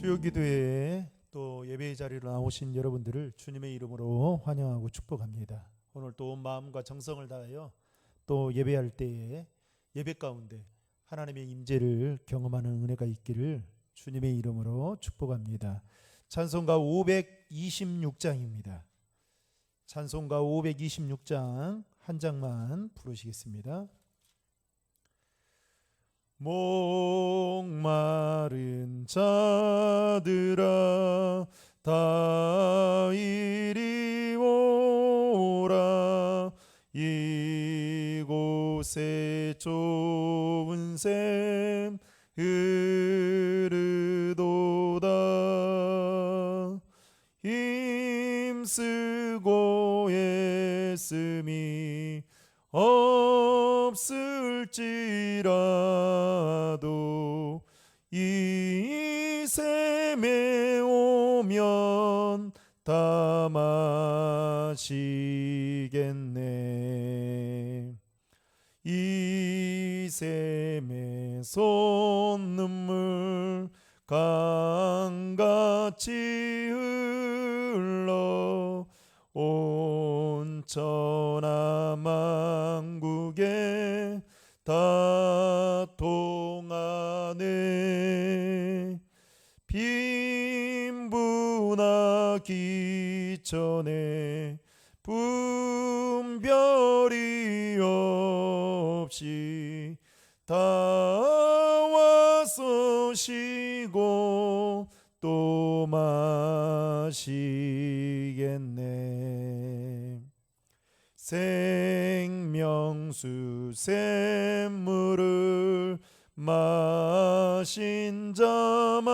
수요기도회에 또 예배의 자리로 나오신 여러분들을 주님의 이름으로 환영하고 축복합니다. 오늘 또 온 마음과 정성을 다하여 또 예배할 때에 예배 가운데 하나님의 임재를 경험하는 은혜가 있기를 주님의 이름으로 축복합니다. 찬송가 526장입니다. 찬송가 526장 한 장만 부르시겠습니다. 목마른 자들아 다 이리 오라. 이곳에 좁은 샘 흐르도다. 힘쓰고 애씀이 없을지라도 이 샘에 오면 다 마시겠네. 이 샘에 솟는물 강같이 흘러 온 천하만국에 다 통하네. 빈분하기 전에 분별이 없이 다 와서 쉬고 또 마시겠네. 생명수 샘물을 마신 자마다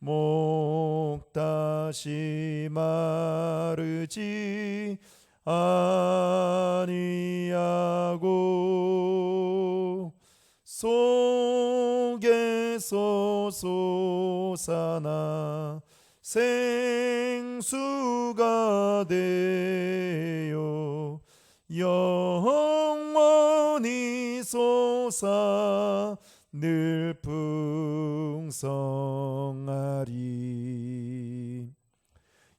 목 다시 마르지 아니하고 속에서 솟아나 생수가 되어 영원히 솟아 늘 풍성하리.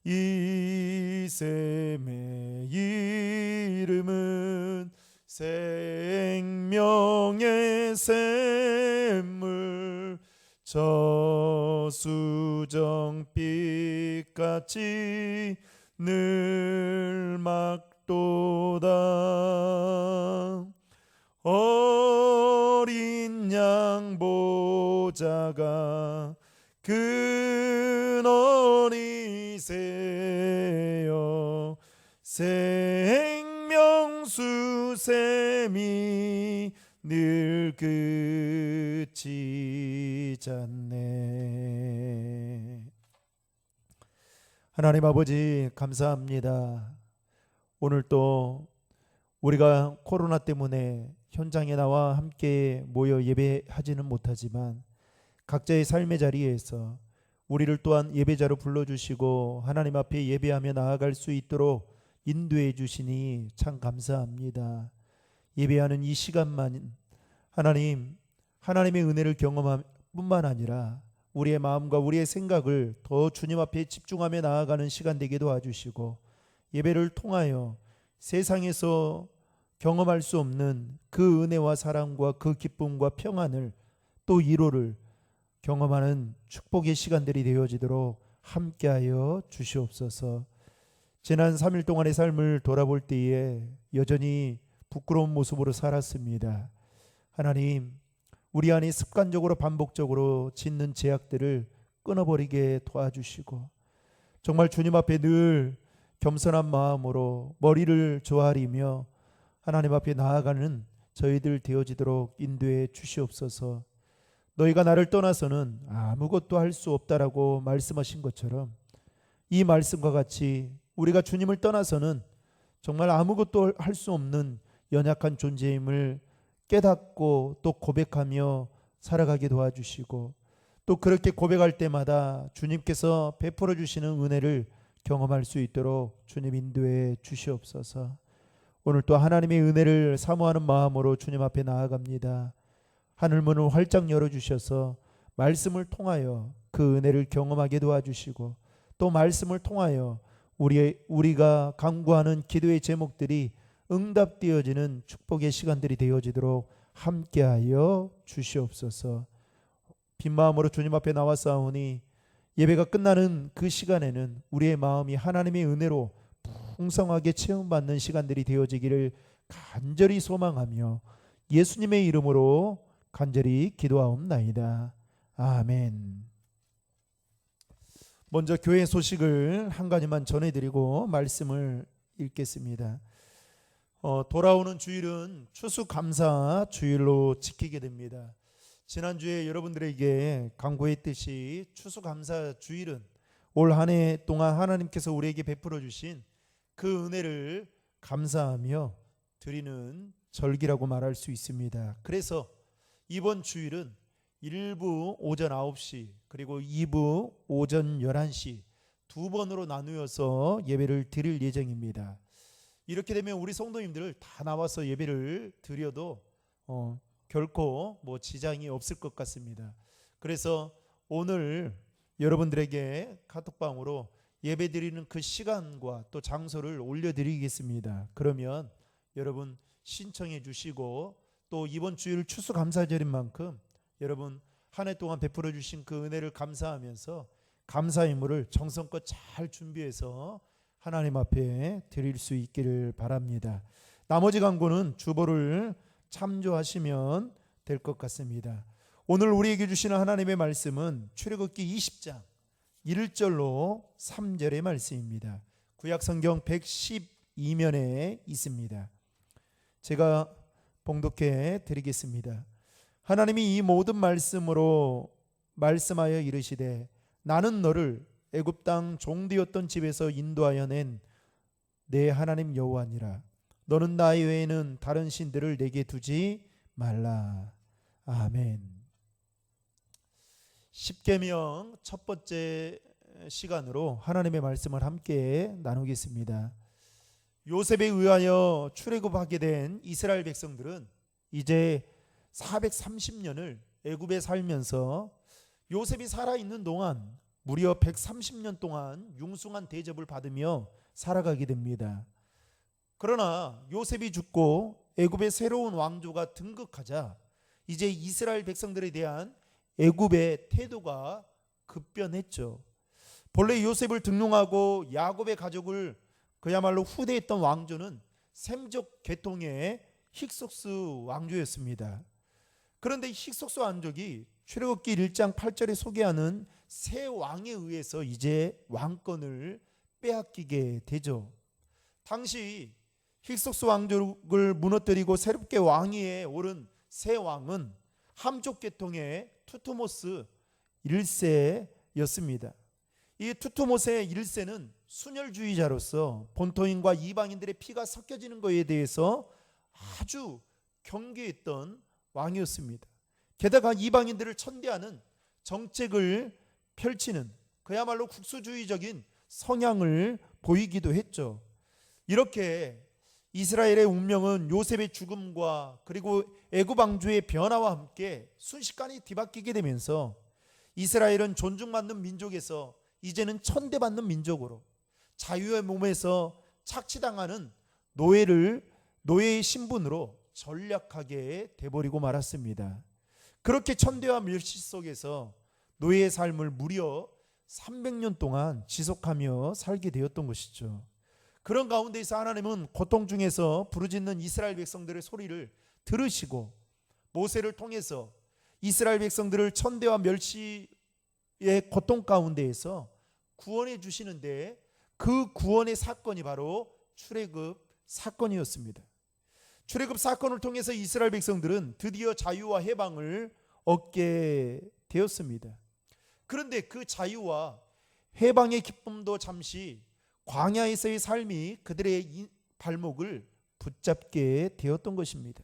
이 샘의 이름은 생명의 샘물, 저수정빛같이 늘 막도다. 어린 양 보자가 근원이 새어 생명수 샘이 늘 그치지 않네. 하나님 아버지 감사합니다. 오늘 또 우리가 코로나 때문에 현장에 나와 함께 모여 예배하지는 못하지만 각자의 삶의 자리에서 우리를 또한 예배자로 불러주시고 하나님 앞에 예배하며 나아갈 수 있도록 인도해 주시니 참 감사합니다. 예배하는 이 시간만 하나님의 은혜를 경험할 뿐만 아니라 우리의 마음과 우리의 생각을 더 주님 앞에 집중하며 나아가는 시간 되게 도와주시고 예배를 통하여 세상에서 경험할 수 없는 그 은혜와 사랑과 그 기쁨과 평안을 또 위로를 경험하는 축복의 시간들이 되어지도록 함께하여 주시옵소서. 지난 3일 동안의 삶을 돌아볼 때에 여전히 부끄러운 모습으로 살았습니다. 하나님, 우리 안에 습관적으로 반복적으로 짓는 죄악들을 끊어버리게 도와주시고 정말 주님 앞에 늘 겸손한 마음으로 머리를 조아리며 하나님 앞에 나아가는 저희들 되어지도록 인도해 주시옵소서. 너희가 나를 떠나서는 아무것도 할 수 없다라고 말씀하신 것처럼 이 말씀과 같이 우리가 주님을 떠나서는 정말 아무것도 할 수 없는 연약한 존재임을 깨닫고 또 고백하며 살아가게 도와주시고 또 그렇게 고백할 때마다 주님께서 베풀어 주시는 은혜를 경험할 수 있도록 주님 인도해 주시옵소서. 오늘 또 하나님의 은혜를 사모하는 마음으로 주님 앞에 나아갑니다. 하늘문을 활짝 열어주셔서 말씀을 통하여 그 은혜를 경험하게 도와주시고, 또 말씀을 통하여 우리가 간구하는 기도의 제목들이 응답되어지는 축복의 시간들이 되어지도록 함께하여 주시옵소서. 빈 마음으로 주님 앞에 나와싸우니 예배가 끝나는 그 시간에는 우리의 마음이 하나님의 은혜로 풍성하게 체험받는 시간들이 되어지기를 간절히 소망하며 예수님의 이름으로 간절히 기도하옵나이다. 아멘. 먼저 교회 소식을 한 가지만 전해드리고 말씀을 읽겠습니다. 돌아오는 주일은 추수감사 주일로 지키게 됩니다. 지난주에 여러분들에게 강구했듯이 추수감사 주일은 올 한 해 동안 하나님께서 우리에게 베풀어 주신 그 은혜를 감사하며 드리는 절기라고 말할 수 있습니다. 그래서 이번 주일은 1부 오전 9시 그리고 2부 오전 11시 두 번으로 나누어서 예배를 드릴 예정입니다. 이렇게 되면 우리 성도님들 다 나와서 예배를 드려도 결코 지장이 없을 것 같습니다. 그래서 오늘 여러분들에게 카톡방으로 예배 드리는 그 시간과 또 장소를 올려드리겠습니다. 그러면 여러분 신청해 주시고, 또 이번 주일 추수감사절인 만큼 여러분 한 해 동안 베풀어 주신 그 은혜를 감사하면서 감사 인물을 정성껏 잘 준비해서 하나님 앞에 드릴 수 있기를 바랍니다. 나머지 광고는 주보를 참조하시면 될 것 같습니다. 오늘 우리에게 주시는 하나님의 말씀은 출애굽기 20장 1절로 3절의 말씀입니다. 구약성경 112면에 있습니다. 제가 봉독해 드리겠습니다. 하나님이 이 모든 말씀으로 말씀하여 이르시되 나는 너를 애굽 땅 종되었던 집에서 인도하여 낸 내 하나님 여호와니라. 너는 나 외에는 다른 신들을 내게 두지 말라. 아멘. 십계명 첫 번째 시간으로 하나님의 말씀을 함께 나누겠습니다. 요셉에 의하여 출애굽하게 된 이스라엘 백성들은 이제 430년을 애굽에 살면서 요셉이 살아있는 동안 무려 130년 동안 융숭한 대접을 받으며 살아가게 됩니다. 그러나 요셉이 죽고 애굽의 새로운 왕조가 등극하자 이제 이스라엘 백성들에 대한 애굽의 태도가 급변했죠. 본래 요셉을 등용하고 야곱의 가족을 그야말로 후대했던 왕조는 셈족 계통의 힉소스 왕조였습니다. 그런데 힉소스 왕족이 출애굽기 1장 8절에 소개하는 새 왕에 의해서 이제 왕권을 빼앗기게 되죠. 당시 힉소스 왕족을 무너뜨리고 새롭게 왕위에 오른 새 왕은 함족 계통의 투트모스 1세였습니다. 이 투트모스의 1세는 순혈주의자로서 본토인과 이방인들의 피가 섞여지는 것에 대해서 아주 경계했던 왕이었습니다. 게다가 이방인들을 천대하는 정책을 펼치는 그야말로 국수주의적인 성향을 보이기도 했죠. 이렇게 이스라엘의 운명은 요셉의 죽음과 그리고 애굽 왕조의 변화와 함께 순식간에 뒤바뀌게 되면서 이스라엘은 존중받는 민족에서 이제는 천대받는 민족으로 자유의 몸에서 착취당하는 노예의 신분으로 전락하게 돼버리고 말았습니다. 그렇게 천대와 멸시 속에서 노예의 삶을 무려 300년 동안 지속하며 살게 되었던 것이죠. 그런 가운데서 하나님은 고통 중에서 부르짖는 이스라엘 백성들의 소리를 들으시고 모세를 통해서 이스라엘 백성들을 천대와 멸시의 고통 가운데에서 구원해 주시는데, 그 구원의 사건이 바로 출애굽 사건이었습니다. 출애굽 사건을 통해서 이스라엘 백성들은 드디어 자유와 해방을 얻게 되었습니다. 그런데 그 자유와 해방의 기쁨도 잠시 광야에서의 삶이 그들의 발목을 붙잡게 되었던 것입니다.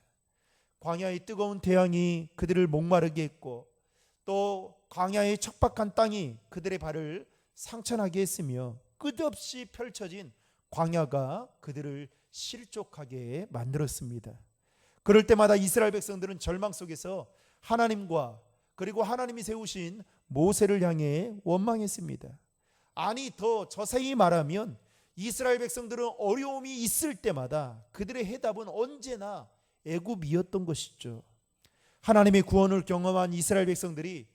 광야의 뜨거운 태양이 그들을 목마르게 했고, 또 광야의 척박한 땅이 그들의 발을 상처나게 했으며, 끝없이 펼쳐진 광야가 그들을 실족하게 만들었습니다. 그럴 때마다 이스라엘 백성들은 절망 속에서 하나님과 그리고 하나님이 세우신 모세를 향해 원망했습니다. 아니, 더 자세히 말하면 이스라엘 백성들은 어려움이 있을 때마다 그들의 해답은 언제나 애굽이었던 것이죠. 하나님의 구원을 경험한 이스라엘 백성들이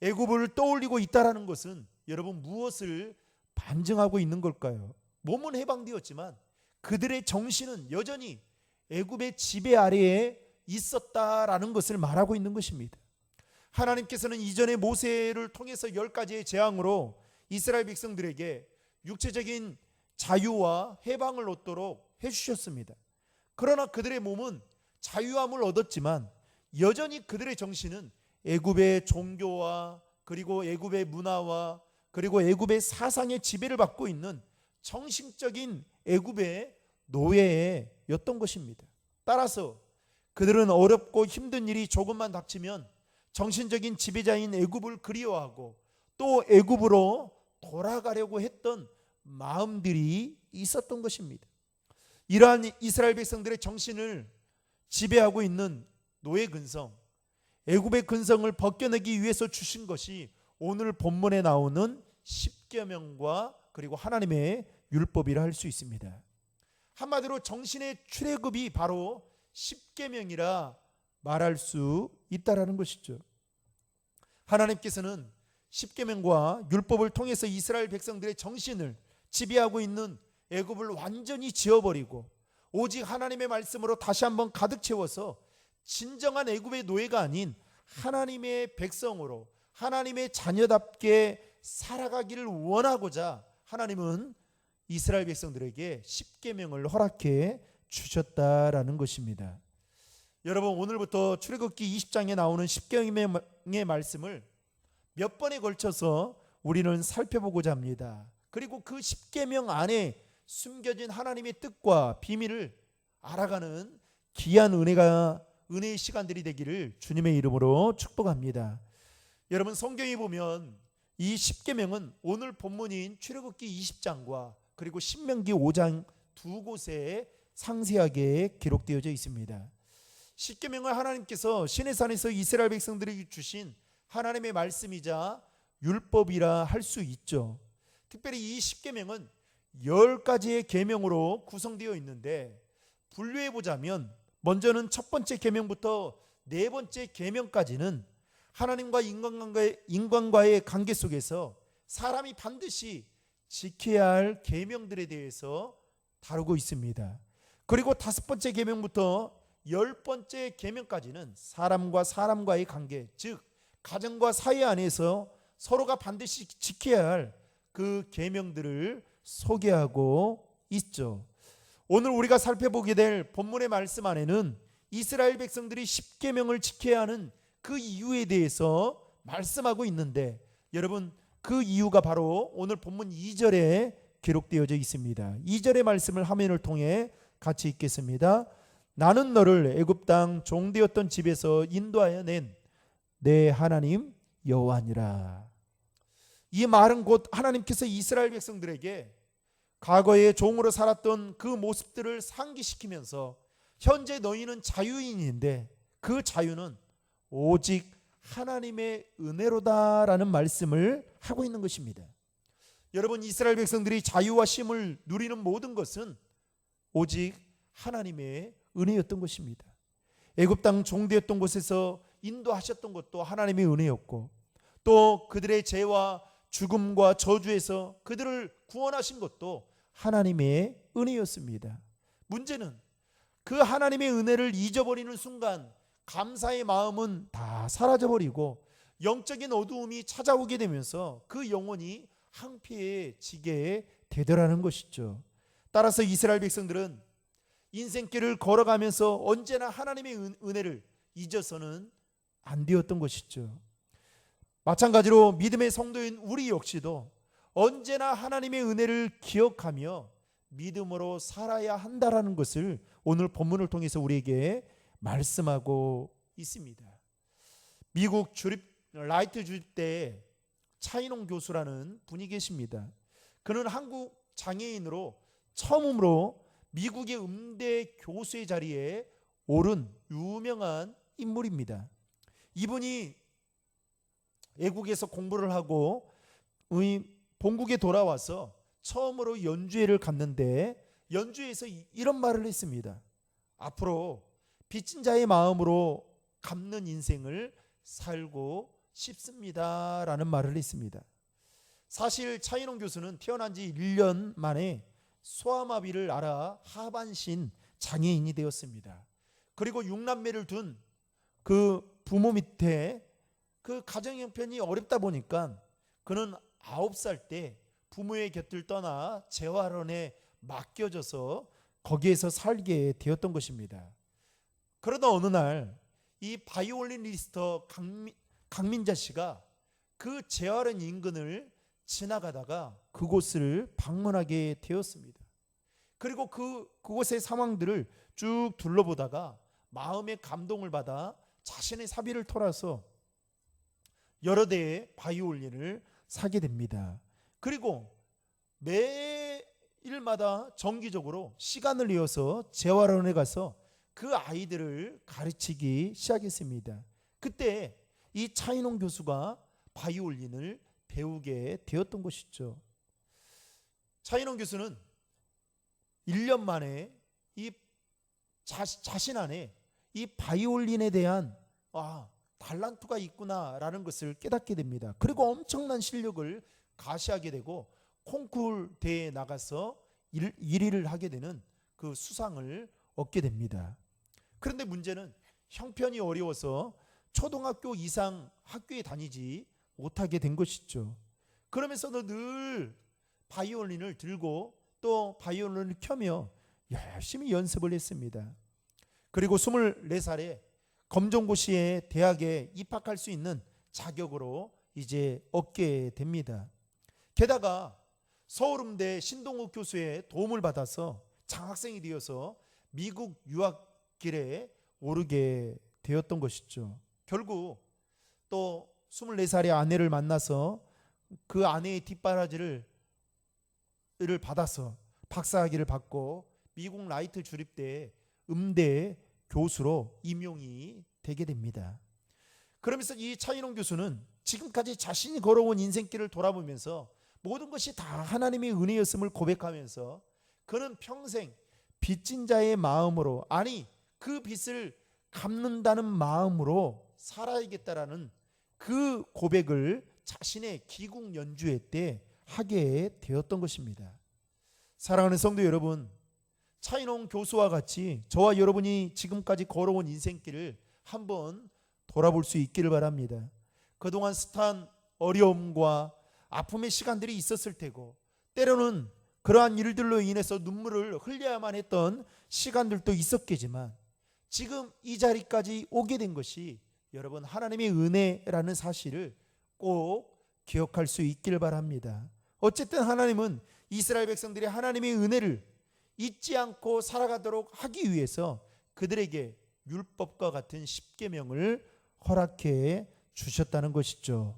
애굽을 떠올리고 있다라는 것은 여러분 무엇을 반증하고 있는 걸까요? 몸은 해방되었지만 그들의 정신은 여전히 애굽의 지배 아래에 있었다라는 것을 말하고 있는 것입니다. 하나님께서는 이전에 모세를 통해서 10가지의 재앙으로 이스라엘 백성들에게 육체적인 자유와 해방을 얻도록 해주셨습니다. 그러나 그들의 몸은 자유함을 얻었지만 여전히 그들의 정신은 애굽의 종교와 그리고 애굽의 문화와 그리고 애굽의 사상의 지배를 받고 있는 정신적인 애굽의 노예였던 것입니다. 따라서 그들은 어렵고 힘든 일이 조금만 닥치면 정신적인 지배자인 애굽을 그리워하고 또 애굽으로 돌아가려고 했던 마음들이 있었던 것입니다. 이러한 이스라엘 백성들의 정신을 지배하고 있는 노예 근성, 애굽의 근성을 벗겨내기 위해서 주신 것이 오늘 본문에 나오는 십계명과 그리고 하나님의 율법이라 할 수 있습니다. 한마디로 정신의 출애굽이 바로 십계명이라 말할 수 있다라는 것이죠. 하나님께서는 십계명과 율법을 통해서 이스라엘 백성들의 정신을 지배하고 있는 애굽을 완전히 지워버리고 오직 하나님의 말씀으로 다시 한번 가득 채워서 진정한 애굽의 노예가 아닌 하나님의 백성으로 하나님의 자녀답게 살아가기를 원하고자 하나님은 이스라엘 백성들에게 십계명을 허락해 주셨다라는 것입니다. 여러분, 오늘부터 출애굽기 20장에 나오는 십계명의 말씀을 몇 번에 걸쳐서 우리는 살펴보고자 합니다. 그리고 그 십계명 안에 숨겨진 하나님의 뜻과 비밀을 알아가는 귀한 은혜의 시간들이 되기를 주님의 이름으로 축복합니다. 여러분, 성경에 보면 이 십계명은 오늘 본문인 출애굽기 20장과 그리고 신명기 5장 두 곳에 상세하게 기록되어져 있습니다. 십계명을 하나님께서 시내산에서 이스라엘 백성들에게 주신 하나님의 말씀이자 율법이라 할 수 있죠. 특별히 이 십계명은 10가지의 계명으로 구성되어 있는데 분류해 보자면 먼저는 첫 번째 계명부터 네 번째 계명까지는 하나님과 인간과의 관계 속에서 사람이 반드시 지켜야 할 계명들에 대해서 다루고 있습니다. 그리고 다섯 번째 계명부터 10번째 계명까지는 사람과 사람과의 관계, 즉 가정과 사회 안에서 서로가 반드시 지켜야 할 그 계명들을 소개하고 있죠. 오늘 우리가 살펴보게 될 본문의 말씀 안에는 이스라엘 백성들이 십계명을 지켜야 하는 그 이유에 대해서 말씀하고 있는데 여러분, 그 이유가 바로 오늘 본문 2절에 기록되어져 있습니다. 2절의 말씀을 화면을 통해 같이 읽겠습니다. 나는 너를 애굽 땅 종되었던 집에서 인도하여 낸 내 하나님 여호와니라. 이 말은 곧 하나님께서 이스라엘 백성들에게 과거에 종으로 살았던 그 모습들을 상기시키면서 현재 너희는 자유인인데 그 자유는 오직 하나님의 은혜로다라는 말씀을 하고 있는 것입니다. 여러분, 이스라엘 백성들이 자유와 쉼을 누리는 모든 것은 오직 하나님의 은혜였던 것입니다. 애굽 땅 종되었던 곳에서 인도하셨던 것도 하나님의 은혜였고 또 그들의 죄와 죽음과 저주에서 그들을 구원하신 것도 하나님의 은혜였습니다. 문제는 그 하나님의 은혜를 잊어버리는 순간 감사의 마음은 다 사라져버리고 영적인 어두움이 찾아오게 되면서 그 영혼이 황폐해지게 되더라는 것이죠. 따라서 이스라엘 백성들은 인생길을 걸어가면서 언제나 하나님의 은혜를 잊어서는 안 되었던 것이죠. 마찬가지로 믿음의 성도인 우리 역시도 언제나 하나님의 은혜를 기억하며 믿음으로 살아야 한다라는 것을 오늘 본문을 통해서 우리에게 말씀하고 있습니다. 미국 라이트 주립대 차인홍 교수라는 분이 계십니다. 그는 한국 장애인으로 처음으로 미국의 음대 교수의 자리에 오른 유명한 인물입니다. 이분이 애국에서 공부를 하고 본국에 돌아와서 처음으로 연주회를 갔는데 연주회에서 이런 말을 했습니다. 앞으로 빚진 자의 마음으로 갚는 인생을 살고 싶습니다 라는 말을 했습니다. 사실 차인홍 교수는 태어난 지 1년 만에 소아마비를 앓아 하반신 장애인이 되었습니다. 그리고 6남매를 둔 그 부모 밑에 그 가정 형편이 어렵다 보니까 그는 9살 때 부모의 곁을 떠나 재활원에 맡겨져서 거기에서 살게 되었던 것입니다. 그러다 어느 날 이 바이올리니스트 강민자 씨가 그 재활원 인근을 지나가다가 그곳을 방문하게 되었습니다. 그리고 그곳의 상황들을 쭉 둘러보다가 마음의 감동을 받아 자신의 사비를 털어서 여러 대의 바이올린을 사게 됩니다. 그리고 매일마다 정기적으로 시간을 내어서 재활원에 가서 그 아이들을 가르치기 시작했습니다. 그때 이 차인홍 교수가 바이올린을 배우게 되었던 것이죠. 차인홍 교수는 1년 만에 이 자신 안에 이 바이올린에 대한 달란트가 있구나라는 것을 깨닫게 됩니다. 그리고 엄청난 실력을 가시하게 되고 콩쿠르 대회에 나가서 1위를 하게 되는 그 수상을 얻게 됩니다. 그런데 문제는 형편이 어려워서 초등학교 이상 학교에 다니지 못하게 된 것이죠. 그러면서도 늘 바이올린을 들고 또 바이올린을 켜며 열심히 연습을 했습니다. 그리고 24살에 검정고시의 대학에 입학할 수 있는 자격으로 이제 얻게 됩니다. 게다가 서울음대 신동욱 교수의 도움을 받아서 장학생이 되어서 미국 유학길에 오르게 되었던 것이죠. 결국 또 24살의 아내를 만나서 그 아내의 뒷바라지를 받아서 박사학위를 받고 미국 라이트 주립대 음대 교수로 임용이 되게 됩니다. 그러면서 이 차인홍 교수는 지금까지 자신이 걸어온 인생길을 돌아보면서 모든 것이 다 하나님의 은혜였음을 고백하면서 그는 평생 빚진 자의 마음으로, 아니 그 빚을 갚는다는 마음으로 살아야겠다라는 그 고백을 자신의 기국 연주회 때 하게 되었던 것입니다. 사랑하는 성도 여러분, 차인홍 교수와 같이 저와 여러분이 지금까지 걸어온 인생길을 한번 돌아볼 수 있기를 바랍니다. 그동안 숱한 어려움과 아픔의 시간들이 있었을 테고 때로는 그러한 일들로 인해서 눈물을 흘려야만 했던 시간들도 있었겠지만 지금 이 자리까지 오게 된 것이 여러분 하나님의 은혜라는 사실을 꼭 기억할 수 있기를 바랍니다. 어쨌든 하나님은 이스라엘 백성들이 하나님의 은혜를 잊지 않고 살아가도록 하기 위해서 그들에게 율법과 같은 십계명을 허락해 주셨다는 것이죠.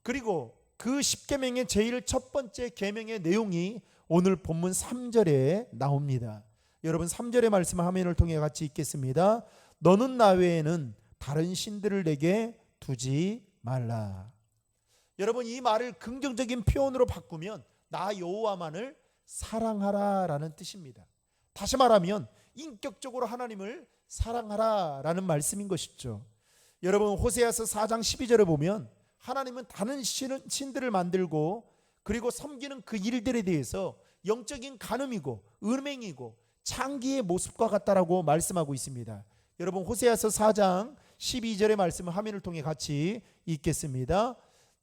그리고 그 십계명의 제일 첫 번째 계명의 내용이 오늘 본문 3절에 나옵니다. 여러분 3절의 말씀 화면을 통해 같이 읽겠습니다. 너는 나 외에는 다른 신들을 내게 두지 말라. 여러분 이 말을 긍정적인 표현으로 바꾸면 나 여호와만을 사랑하라라는 뜻입니다. 다시 말하면 인격적으로 하나님을 사랑하라라는 말씀인 것이죠. 여러분 호세아서 4장 12절에 보면 하나님은 다른 신들을 만들고 그리고 섬기는 그 일들에 대해서 영적인 간음이고 음행이고 창기의 모습과 같다라고 말씀하고 있습니다. 여러분 호세아서 4장 12절의 말씀을 화면을 통해 같이 읽겠습니다.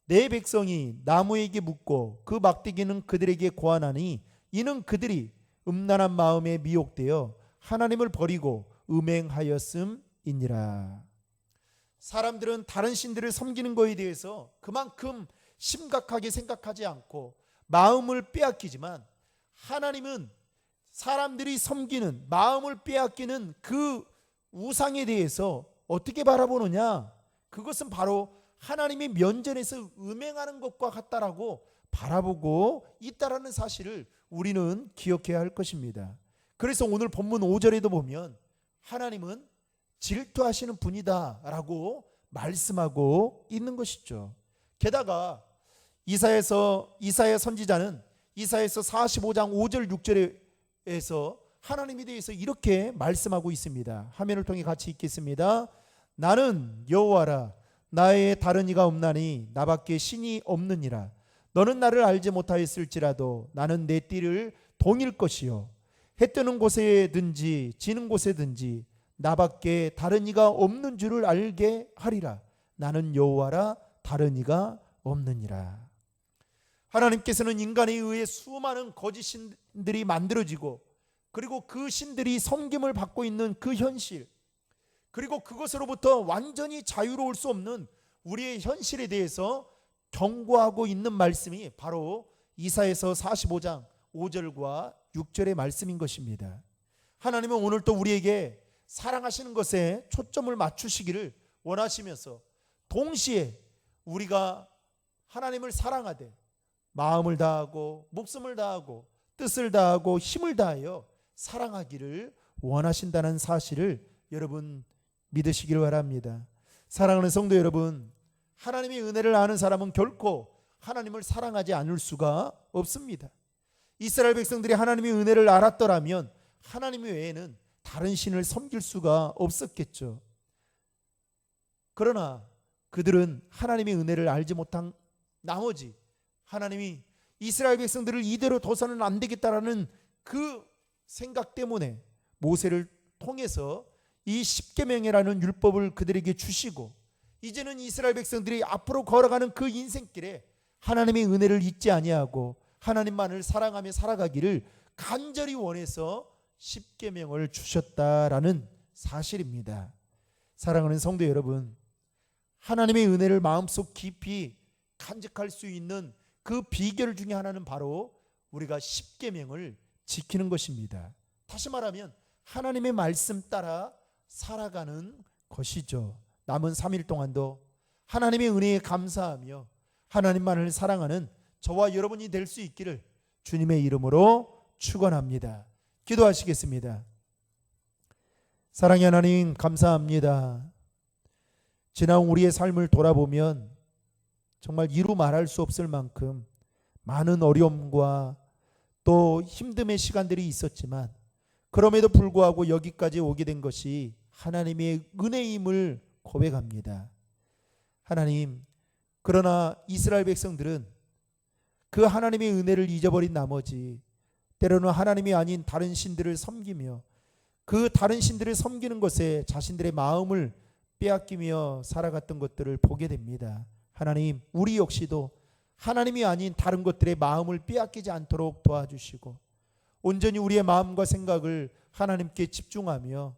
내 백성이 나무에게 묻고 그 막대기는 그들에게 고하나니 이는 그들이 음란한 마음에 미혹되어 하나님을 버리고 음행하였음이니라. 사람들은 다른 신들을 섬기는 것에 대해서 그만큼 심각하게 생각하지 않고 마음을 빼앗기지만 하나님은 사람들이 섬기는 마음을 빼앗기는 그 우상에 대해서 어떻게 바라보느냐? 그것은 바로 하나님의 면전에서 음행하는 것과 같다라고 바라보고 있다라는 사실을 우리는 기억해야 할 것입니다. 그래서 오늘 본문 5절에도 보면 하나님은 질투하시는 분이다 라고 말씀하고 있는 것이죠. 게다가 이사야 선지자는 이사야서 45장 5절 6절에서 하나님에 대해서 이렇게 말씀하고 있습니다. 화면을 통해 같이 읽겠습니다. 나는 여호와라, 나의 다른 이가 없나니 나밖에 신이 없느니라. 너는 나를 알지 못하였을지라도 나는 내 띠를 동일 것이요 해 뜨는 곳에든지 지는 곳에든지 나밖에 다른 이가 없는 줄을 알게 하리라. 나는 여호와라, 다른 이가 없느니라. 하나님께서는 인간에 의해 수많은 거짓 신들이 만들어지고, 그리고 그 신들이 섬김을 받고 있는 그 현실, 그리고 그것으로부터 완전히 자유로울 수 없는 우리의 현실에 대해서 경고하고 있는 말씀이 바로 이사야서 45장 5절과 6절의 말씀인 것입니다. 하나님은 오늘 또 우리에게 사랑하시는 것에 초점을 맞추시기를 원하시면서, 동시에 우리가 하나님을 사랑하되 마음을 다하고 목숨을 다하고 뜻을 다하고 힘을 다하여 사랑하기를 원하신다는 사실을 여러분 믿으시기를 바랍니다. 사랑하는 성도 여러분, 하나님의 은혜를 아는 사람은 결코 하나님을 사랑하지 않을 수가 없습니다. 이스라엘 백성들이 하나님의 은혜를 알았더라면 하나님 외에는 다른 신을 섬길 수가 없었겠죠. 그러나 그들은 하나님의 은혜를 알지 못한 나머지 하나님이 이스라엘 백성들을 이대로 둬서는 안 되겠다라는 그 생각 때문에 모세를 통해서 이 십계명이라는 율법을 그들에게 주시고, 이제는 이스라엘 백성들이 앞으로 걸어가는 그 인생길에 하나님의 은혜를 잊지 아니하고 하나님만을 사랑하며 살아가기를 간절히 원해서 십계명을 주셨다라는 사실입니다. 사랑하는 성도 여러분, 하나님의 은혜를 마음속 깊이 간직할 수 있는 그 비결 중에 하나는 바로 우리가 십계명을 지키는 것입니다. 다시 말하면 하나님의 말씀 따라 살아가는 것이죠. 남은 3일 동안도 하나님의 은혜에 감사하며 하나님만을 사랑하는 저와 여러분이 될 수 있기를 주님의 이름으로 축원합니다. 기도하시겠습니다. 사랑의 하나님, 감사합니다. 지나온 우리의 삶을 돌아보면 정말 이루 말할 수 없을 만큼 많은 어려움과 또 힘듦의 시간들이 있었지만, 그럼에도 불구하고 여기까지 오게 된 것이 하나님의 은혜임을 고백합니다. 하나님, 그러나 이스라엘 백성들은 그 하나님의 은혜를 잊어버린 나머지 때로는 하나님이 아닌 다른 신들을 섬기며 그 다른 신들을 섬기는 것에 자신들의 마음을 빼앗기며 살아갔던 것들을 보게 됩니다. 하나님, 우리 역시도 하나님이 아닌 다른 것들의 마음을 빼앗기지 않도록 도와주시고, 온전히 우리의 마음과 생각을 하나님께 집중하며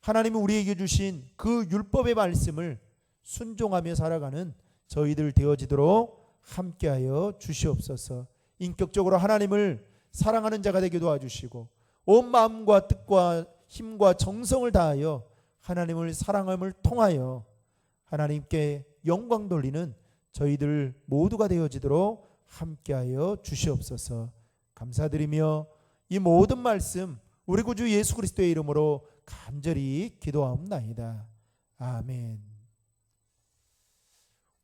하나님이 우리에게 주신 그 율법의 말씀을 순종하며 살아가는 저희들 되어지도록 함께하여 주시옵소서. 인격적으로 하나님을 사랑하는 자가 되게 도와주시고, 온 마음과 뜻과 힘과 정성을 다하여 하나님을 사랑함을 통하여 하나님께 영광 돌리는 저희들 모두가 되어지도록 함께하여 주시옵소서. 감사드리며 이 모든 말씀 우리 구주 예수 그리스도의 이름으로 간절히 기도하옵나이다. 아멘.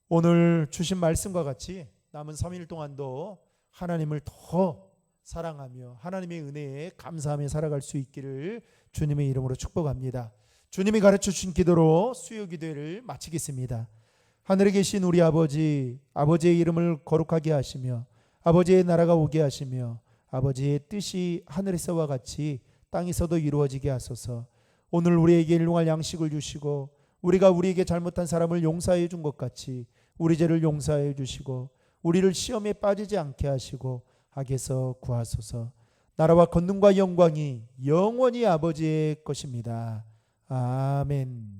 오늘 주신 말씀과 같이 남은 3일 동안도 하나님을 더 사랑하며 하나님의 은혜에 감사하며 살아갈 수 있기를 주님의 이름으로 축복합니다. 주님이 가르쳐 주신 기도로 수요 기도회를 마치겠습니다. 하늘에 계신 우리 아버지, 아버지의 이름을 거룩하게 하시며 아버지의 나라가 오게 하시며 아버지의 뜻이 하늘에서와 같이 땅에서도 이루어지게 하소서. 오늘 우리에게 일용할 양식을 주시고 우리가 우리에게 잘못한 사람을 용서해 준 것 같이 우리 죄를 용서해 주시고 우리를 시험에 빠지지 않게 하시고 악에서 구하소서. 나라와 권능과 영광이 영원히 아버지의 것입니다. 아멘.